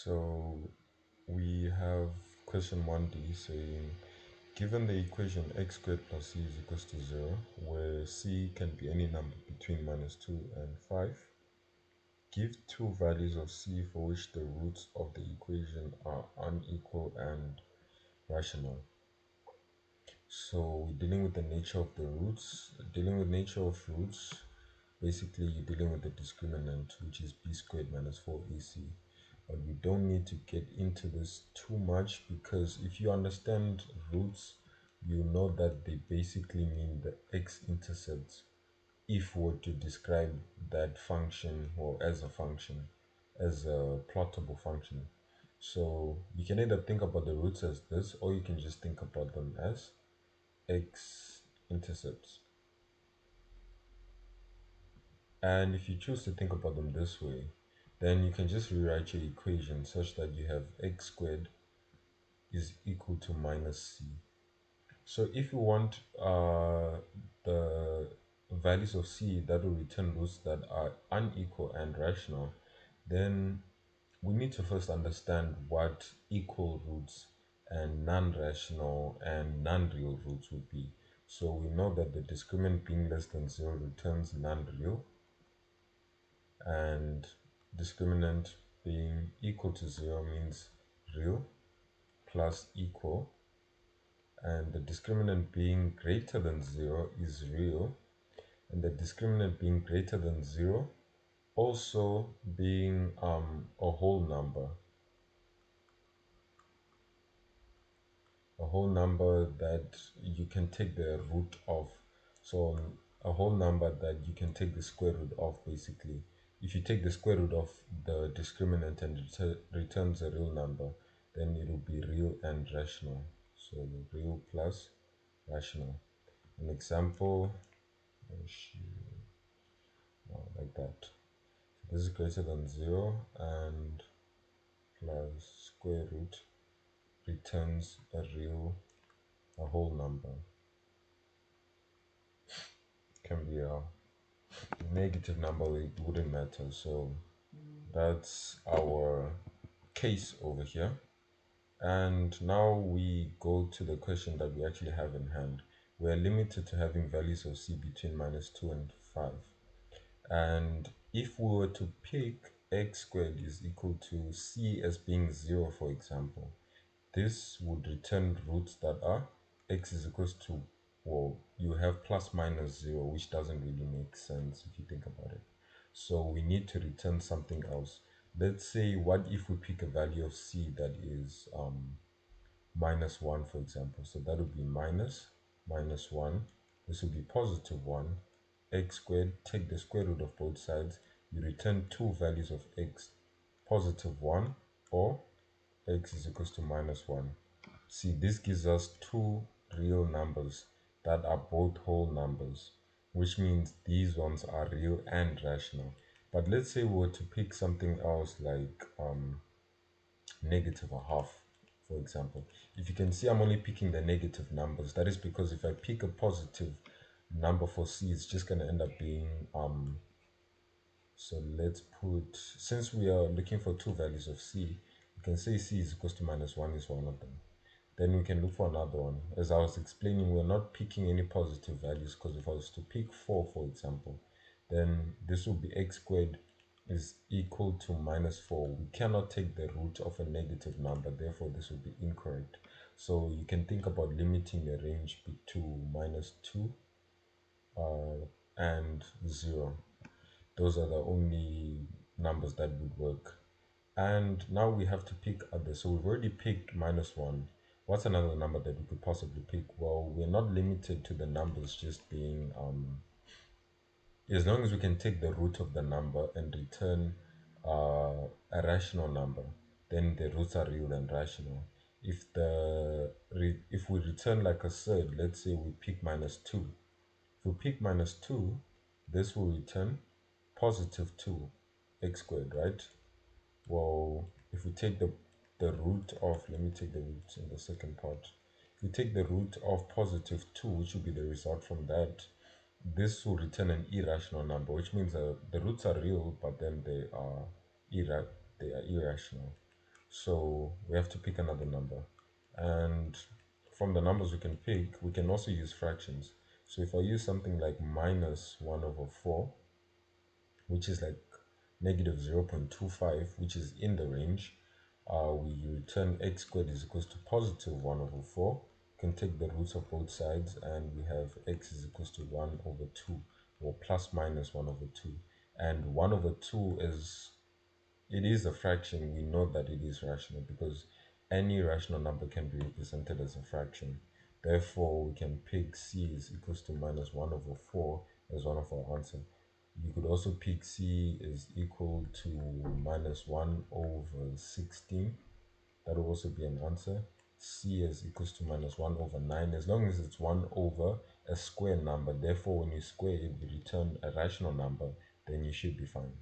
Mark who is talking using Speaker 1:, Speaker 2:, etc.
Speaker 1: So we have question 1D saying, given the equation x squared plus c is equals to 0, where c can be any number between -2 and 5, give two values of c for which the roots of the equation are unequal and rational. So we're dealing with the nature of the roots. Dealing with nature of roots, basically you're dealing with the discriminant, which is b squared minus 4ac. But we don't need to get into this too much, because if you understand roots, you know that they basically mean the x-intercept if we were to describe that function, or as a function, as a plottable function. So you can either think about the roots as this, or you can just think about them as x-intercepts. And if you choose to think about them this way, then you can just rewrite your equation such that you have x squared is equal to minus c. So if you want the values of c that will return roots that are unequal and rational, then we need to first understand what equal roots and non-rational and non-real roots would be. So we know that the discriminant being less than 0 returns non-real, and discriminant being equal to 0 means real plus equal, and the discriminant being greater than 0 is real, and the discriminant being greater than 0 also being a whole number, that you can take the root of. So a whole number that you can take the square root of. Basically, if you take the square root of the discriminant and returns a real number, then it will be real and rational. So real plus rational. An example, like that. So this is greater than 0, and plus square root returns a whole number. Can be a negative number, it wouldn't matter. So that's our case over here. And now we go to the question that we actually have in hand. We're limited to having values of c between -2 and 5. And if we were to pick x squared is equal to c as being 0, for example, this would return roots that are x is equals to, well, you have plus minus 0, which doesn't really make sense if you think about it. So we need to return something else. Let's say, what if we pick a value of c that is -1, for example? So that would be -1. This would be +1. X squared, take the square root of both sides. You return two values of x, +1 or x is equals to -1. See, this gives us two real numbers that are both whole numbers, which means these ones are real and rational. But let's say we were to pick something else like -1/2, for example. If you can see, I'm only picking the negative numbers. That is because if I pick a positive number for c, it's just going to end up being so let's put, since we are looking for two values of c, you can say c is equals to -1 is one of them. Then we can look for another one. As I was explaining, we're not picking any positive values, because if I was to pick 4, for example, then this will be x squared is equal to -4. We cannot take the root of a negative number, therefore this will be incorrect. So you can think about limiting the range to -2 and 0. Those are the only numbers that would work. And now we have to pick others. So we've already picked -1. What's another number that we could possibly pick? Well, we're not limited to the numbers just being as long as we can take the root of the number and return a rational number, then the roots are real and rational. If we return like a third, let's say we pick -2. If we pick -2, this will return +2 x squared, right? Well, if we take the root of, let me take the roots in the second part. If we take the root of +2, which will be the result from that, this will return an irrational number, which means the roots are real, but then they are irrational. So we have to pick another number. And from the numbers we can pick, we can also use fractions. So if I use something like minus 1 over 4, which is like negative 0.25, which is in the range, we return x squared is equals to positive 1 over 4. You can take the roots of both sides, and we have x is equals to 1 over 2, or plus minus 1 over 2. And 1 over 2 it is a fraction. We know that it is rational because any rational number can be represented as a fraction. Therefore, we can pick c is equals to minus 1 over 4 as one of our answer. You could also pick c is equal to minus 1 over 16. That will also be an answer. C is equals to minus 1 over 9, as long as it's 1 over a square number. Therefore, when you square it, you return a rational number, then you should be fine.